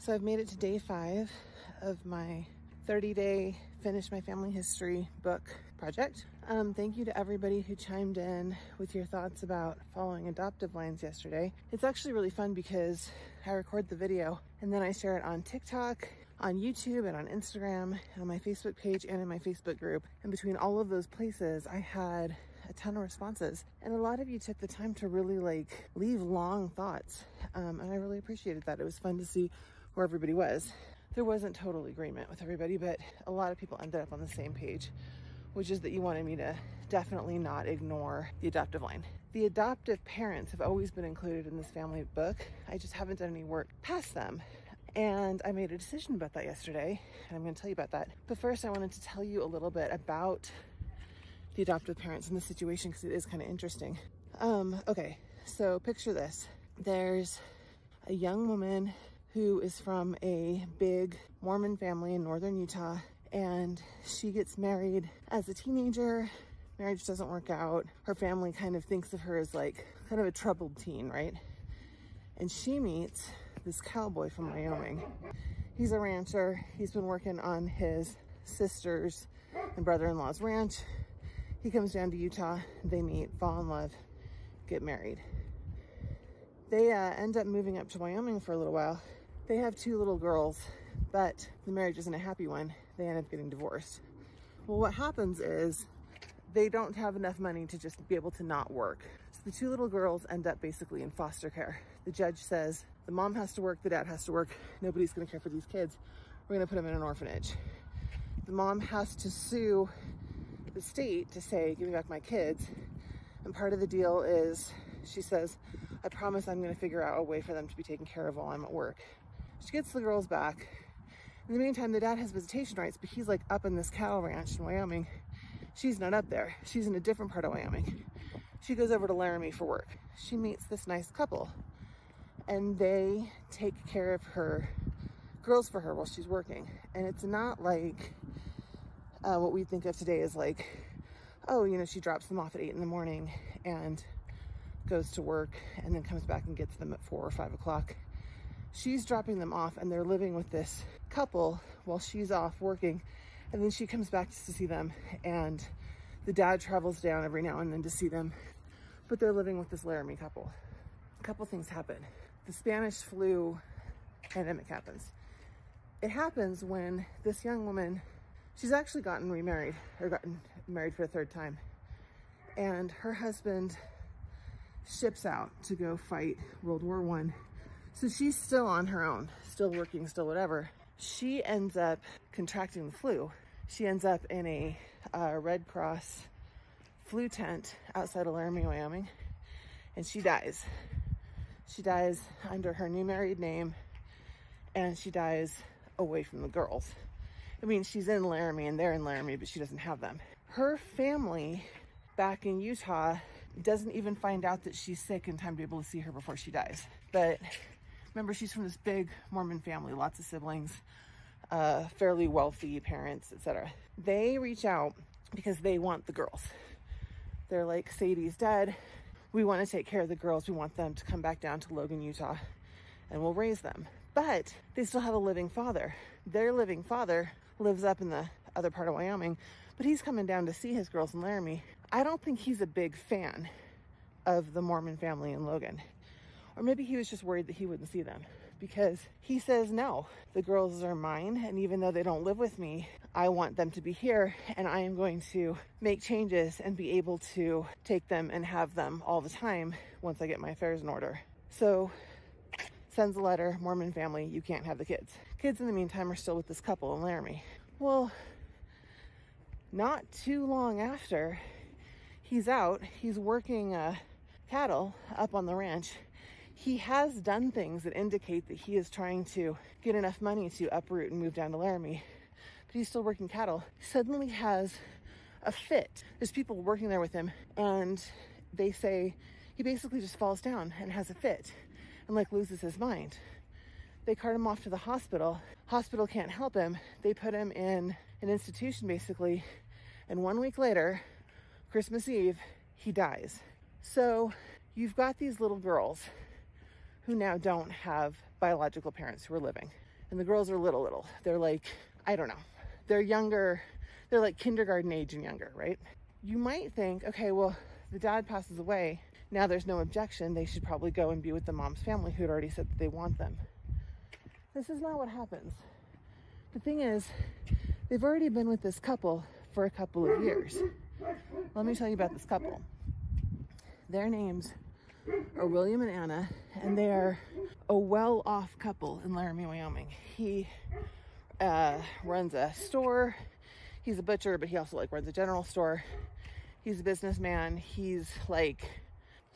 So I've made it to day 5 of my 30-day Finish My Family History book project. Thank you to everybody who chimed in with your thoughts about following adoptive lines yesterday. It's actually really fun because I record the video and then I share it on TikTok, on YouTube, and on Instagram, and on my Facebook page and in my Facebook group. And between all of those places, I had a ton of responses. And a lot of you took the time to really leave long thoughts. And I really appreciated that. It was fun to see where everybody was. There wasn't total agreement with everybody, but a lot of people ended up on the same page, which is that you wanted me to definitely not ignore the adoptive line. The adoptive parents have always been included in this family book. I just haven't done any work past them. And I made a decision about that yesterday, and I'm going to tell you about that. But first, I wanted to tell you a little bit about the adoptive parents in this situation because it is kind of interesting. Okay, so picture this. There's a young woman who is from a big Mormon family in northern Utah, and she gets married as a teenager. Marriage doesn't work out. Her family kind of thinks of her as kind of a troubled teen, right? And she meets this cowboy from Wyoming. He's a rancher. He's been working on his sister's and brother-in-law's ranch. He comes down to Utah, they meet, fall in love, get married. They end up moving up to Wyoming for a little while. They have 2 little girls, but the marriage isn't a happy one. They end up getting divorced. Well, what happens is they don't have enough money to just be able to not work. So the 2 little girls end up basically in foster care. The judge says the mom has to work, the dad has to work. Nobody's gonna care for these kids. We're gonna put them in an orphanage. The mom has to sue the state to say, give me back my kids. And part of the deal is she says, I promise I'm gonna figure out a way for them to be taken care of while I'm at work. She gets the girls back. In the meantime, the dad has visitation rights, but he's up in this cattle ranch in Wyoming. She's not up there. She's in a different part of Wyoming. She goes over to Laramie for work. She meets this nice couple and they take care of her girls for her while she's working. And it's not like what we think of today as oh, you know, she drops them off at 8 in the morning and goes to work and then comes back and gets them at 4 or 5 o'clock. She's dropping them off and they're living with this couple while she's off working. And then she comes back just to see them, and the dad travels down every now and then to see them, but they're living with this Laramie couple. A couple things happen. The Spanish flu pandemic happens. It happens when this young woman, she's actually gotten remarried, or gotten married for a 3rd time, and her husband ships out to go fight World War I. So she's still on her own, still working, still whatever. She ends up contracting the flu. She ends up in a Red Cross flu tent outside of Laramie, Wyoming, and she dies. She dies under her new married name, and she dies away from the girls. I mean, she's in Laramie and they're in Laramie, but she doesn't have them. Her family back in Utah doesn't even find out that she's sick in time to be able to see her before she dies. But remember, she's from this big Mormon family, lots of siblings, fairly wealthy parents, etc. They reach out because they want the girls. They're like, Sadie's dead. We want to take care of the girls. We want them to come back down to Logan, Utah, and we'll raise them. But they still have a living father. Their living father lives up in the other part of Wyoming, but he's coming down to see his girls in Laramie. I don't think he's a big fan of the Mormon family in Logan. Or maybe he was just worried that he wouldn't see them, because he says, no, the girls are mine. And even though they don't live with me, I want them to be here, and I am going to make changes and be able to take them and have them all the time once I get my affairs in order. So sends a letter, Mormon family, you can't have the kids. Kids in the meantime are still with this couple in Laramie. Well, not too long after he's out, he's working cattle up on the ranch. He has done things that indicate that he is trying to get enough money to uproot and move down to Laramie, but he's still working cattle. Suddenly has a fit. There's people working there with him, and they say he basically just falls down and has a fit and loses his mind. They cart him off to the hospital. Hospital can't help him. They put him in an institution basically, and 1 week later, Christmas Eve, he dies. So you've got these little girls who now don't have biological parents who are living. And the girls are little. They're like, I don't know. They're younger. They're like kindergarten age and younger, right? You might think, okay, well, the dad passes away. Now there's no objection. They should probably go and be with the mom's family who had already said that they want them. This is not what happens. The thing is, they've already been with this couple for a couple of years. Let me tell you about this couple. Their names are William and Anna, and they are a well-off couple in Laramie, Wyoming. He runs a store. He's a butcher, but he also like runs a general store. He's a businessman. He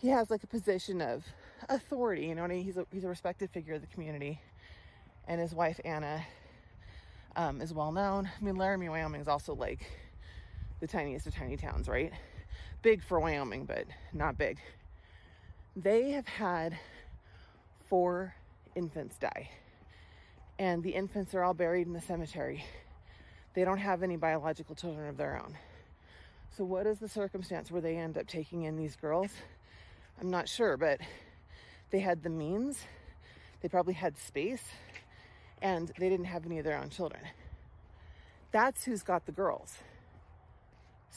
has like a position of authority, you know what I mean? He's a respected figure of the community. And his wife, Anna, is well known. I mean, Laramie, Wyoming is also like the tiniest of tiny towns, right? Big for Wyoming, but not big. They have had 4 infants die. And the infants are all buried in the cemetery. They don't have any biological children of their own. So what is the circumstance where they end up taking in these girls? I'm not sure, but they had the means. They probably had space, and they didn't have any of their own children. That's who's got the girls.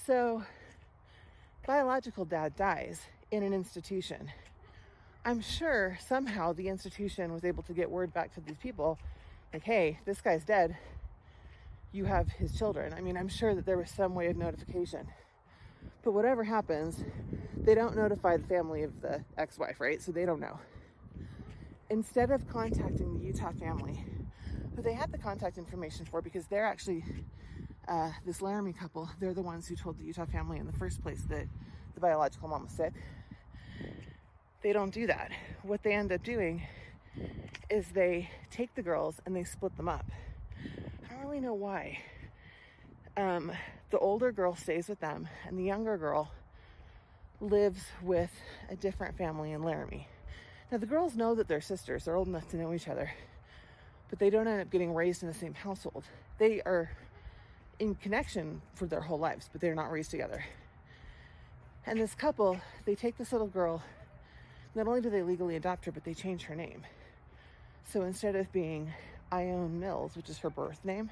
So biological dad dies in an institution. I'm sure somehow the institution was able to get word back to these people, like, hey, this guy's dead. You have his children. I mean, I'm sure that there was some way of notification. But whatever happens, they don't notify the family of the ex-wife, right? So they don't know. Instead of contacting the Utah family, who they had the contact information for because they're actually, this Laramie couple, they're the ones who told the Utah family in the first place that the biological mom was sick. They don't do that. What they end up doing is they take the girls and they split them up. I don't really know why. The older girl stays with them and the younger girl lives with a different family in Laramie. Now the girls know that they're sisters. They're old enough to know each other, but they don't end up getting raised in the same household. They are in connection for their whole lives, but they're not raised together. And this couple, they take this little girl. Not only do they legally adopt her, but they change her name. So instead of being Ione Mills, which is her birth name,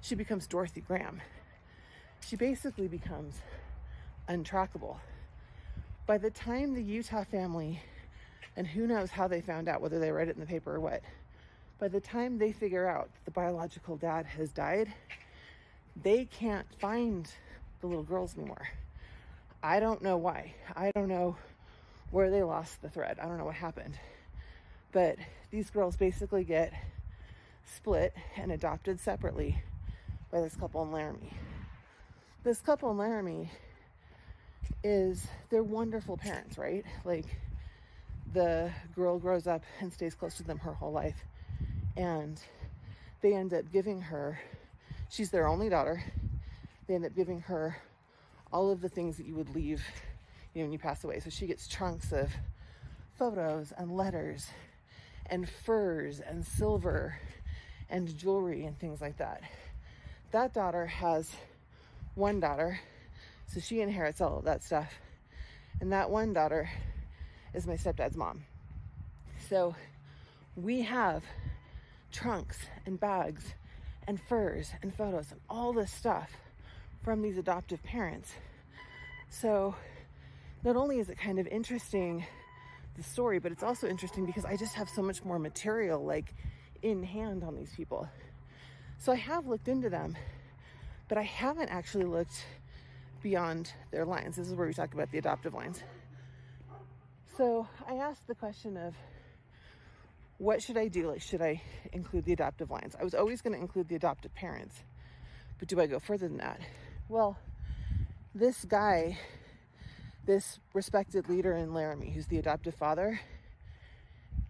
she becomes Dorothy Graham. She basically becomes untrackable. By the time the Utah family, and who knows how they found out, whether they read it in the paper or what, by the time they figure out the biological dad has died, they can't find the little girls anymore. I don't know why. I don't know where they lost the thread. I don't know what happened. But these girls basically get split and adopted separately by this couple in Laramie. This couple in Laramie they're wonderful parents, right? Like, the girl grows up and stays close to them her whole life. And they end up giving her, she's their only daughter, they end up giving her all of the things that you would leave, when you pass away. So she gets chunks of photos and letters and furs and silver and jewelry and things like that. That daughter has one daughter, so she inherits all of that stuff. And that one daughter is my stepdad's mom. So we have trunks and bags and furs and photos and all this stuff from these adoptive parents. So not only is it kind of interesting, the story, but it's also interesting because I just have so much more material like in hand on these people. So I have looked into them, but I haven't actually looked beyond their lines. This is where we talk about the adoptive lines. So I asked the question of, what should I do? Like, should I include the adoptive lines? I was always going to include the adoptive parents, but do I go further than that? Well, this guy, this respected leader in Laramie, who's the adoptive father,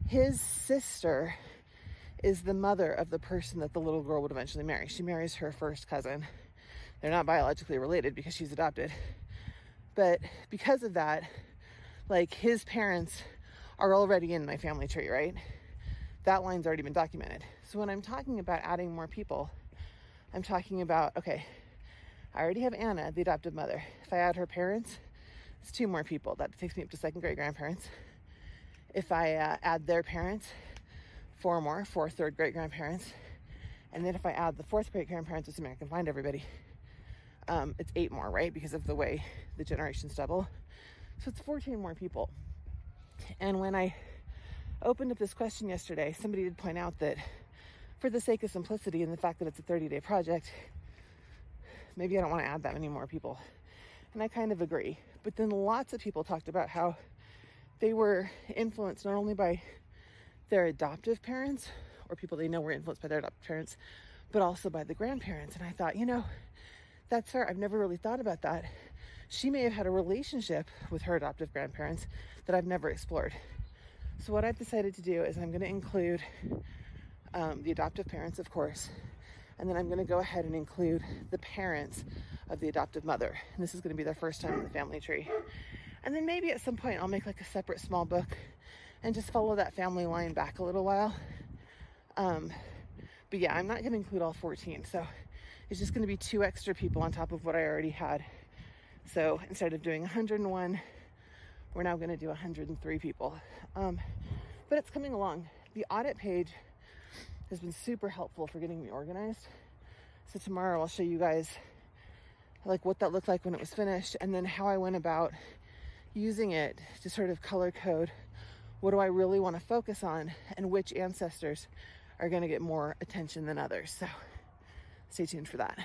his sister is the mother of the person that the little girl would eventually marry. She marries her first cousin. They're not biologically related because she's adopted. But because of that, like, his parents are already in my family tree, right? That line's already been documented. So when I'm talking about adding more people, I'm talking about, okay, I already have Anna, the adoptive mother. If I add her parents, it's 2 more people. That takes me up to second great grandparents. If I add their parents, 4 third great grandparents. And then if I add the 4th great grandparents, assuming I can find everybody, it's 8 more, right? Because of the way the generations double. So it's 14 more people. And when I opened up this question yesterday, somebody did point out that for the sake of simplicity and the fact that it's a 30-day project, maybe I don't want to add that many more people. And I kind of agree. But then lots of people talked about how they were influenced not only by their adoptive parents or people they know were influenced by their adoptive parents, but also by the grandparents. And I thought, you know, that's fair. I've never really thought about that. She may have had a relationship with her adoptive grandparents that I've never explored. So what I've decided to do is I'm going to include the adoptive parents, of course, and then I'm going to go ahead and include the parents of the adoptive mother. And this is going to be their first time in the family tree. And then maybe at some point I'll make like a separate small book and just follow that family line back a little while. But yeah, I'm not going to include all 14. So it's just going to be 2 extra people on top of what I already had. So instead of doing 101, we're now going to do 103 people. But it's coming along. The audit page has been super helpful for getting me organized. So tomorrow I'll show you guys like what that looked like when it was finished, and then how I went about using it to sort of color code what do I really want to focus on and which ancestors are going to get more attention than others. So stay tuned for that.